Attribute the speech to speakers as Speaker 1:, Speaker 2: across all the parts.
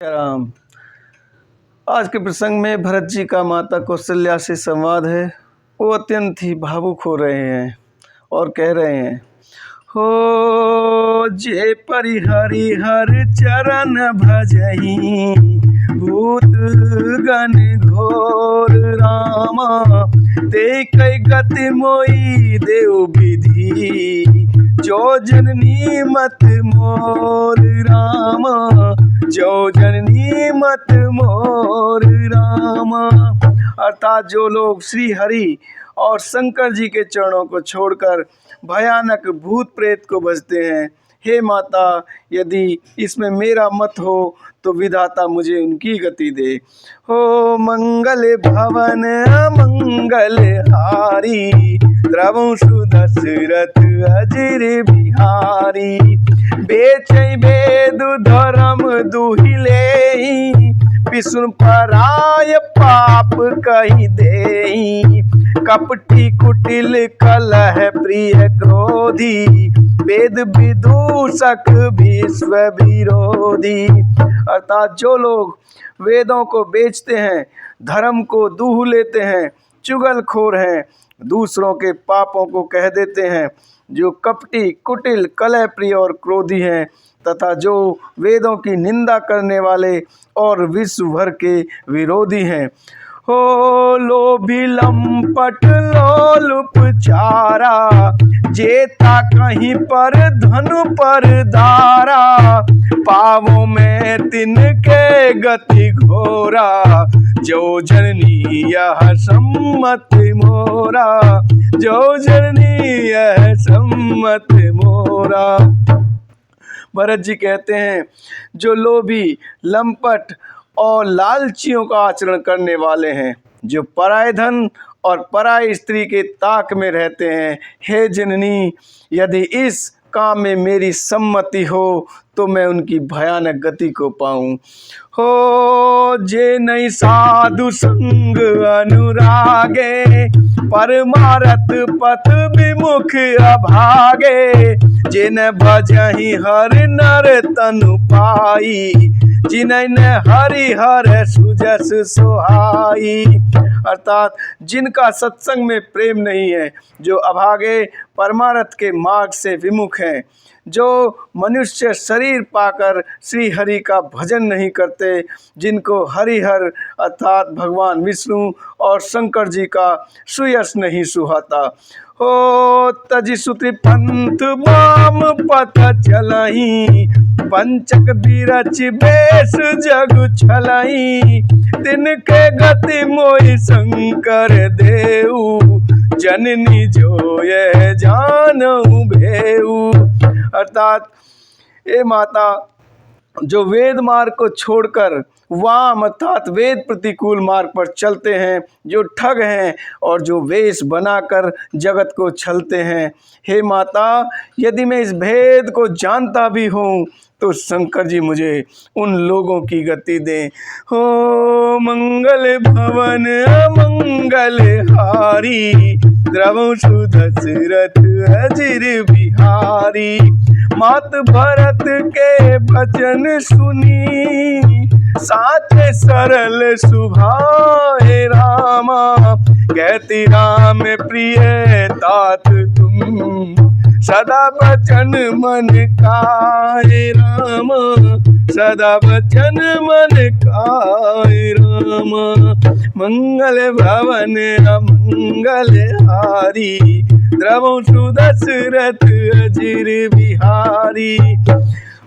Speaker 1: राम। आज के प्रसंग में भरत जी का माता कौशल्या से संवाद है। वो अत्यंत ही भावुक हो रहे हैं और कह रहे हैं, हो जे परिहरि हर चरण भजही, भूत गण घोर रामा, ते कई गति मोई देव विधि, जो जननी मत मोर रामा, जो जननी मत मोर रामा। अर्थात जो लोग श्री हरि और शंकर जी के चरणों को छोड़कर भयानक भूत प्रेत को भजते हैं, हे माता, यदि इसमें मेरा मत हो तो विधाता मुझे उनकी गति दे। हो मंगल भवन मंगल हारी, द्रवंशु दशरथ अजिर बिहारी, बेचै वेद धर्म दुहिले, विष्णु पराय पाप कहि देहि, कपटी कुटिल कलह प्रिय क्रोधी, वेद विदूषक विश्व विरोधी। अर्थात जो लोग वेदों को बेचते हैं, धर्म को दूह लेते हैं, चुगलखोर हैं, दूसरों के पापों को कह देते हैं, जो कपटी कुटिल कलह प्रिय और क्रोधी हैं, तथा जो वेदों की निंदा करने वाले और विश्व भर के विरोधी हैं। हो लोभी लंपट लोलुप चारा, जेता कहीं पर धनु पर दारा, पावों में तिनके गति घोरा, जो जननी यह सम्मत मोरा, जो जननी यह सम्मत मोरा। भरत जी कहते हैं, जो लोभी लंपट और लालचियों का आचरण करने वाले हैं, जो पराय धन और पराय स्त्री के ताक में रहते हैं, हे जननी, यदि इस काम में मेरी सम्मति हो तो मैं उनकी भयानक गति को पाऊं। हो जे नहीं साधु संग अनुरागे, परमारथ पथ विमुख अभागे, जिन भजहि हर नर तनु पाई, जिनैन हरि हर सुजस सोहाई। अर्थात जिनका सत्संग में प्रेम नहीं है, जो अभागे परमार्थ के मार्ग से विमुख हैं, जो मनुष्य शरीर पाकर श्री हरि का भजन नहीं करते, जिनको हरिहर अर्थात भगवान विष्णु और शंकर जी का सुयश नहीं सुहाता। हो तजि सुत्रि पंथ वाम पथ चलहि, पंचक बिरच बेस जग छलहि, तिनके गति मोहि शंकर देऊ, जननी जो ये जानऊ भेऊ। अर्थात ए माता, जो वेद मार्ग को छोड़कर वाम अर्थात वेद प्रतिकूल मार्ग पर चलते हैं, जो ठग हैं और जो वेश बनाकर जगत को छलते हैं, हे माता, यदि मैं इस भेद को जानता भी हूँ तो शंकर जी मुझे उन लोगों की गति दें। हो मंगल भवन मंगल हारी, द्रवंशु दशरथ अजिर बिहारी, मात भरत के वचन सुनी, साचे सरल सुभाए रामा, कहती राम प्रिय तात तुम, सदा वचन मन काए रामा, सदा वचन मन काए रामा। मंगल भवन मंगल हारी, द्रवंशु दशरथ अजिर बिहारी।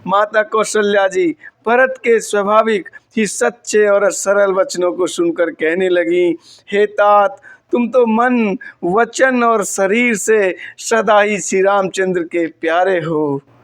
Speaker 1: माता कौशल्या जी भरत के स्वाभाविक ही सच्चे और सरल वचनों को सुनकर कहने लगी, हे तात, तुम तो मन वचन और शरीर से सदा ही श्री रामचंद्र के प्यारे हो।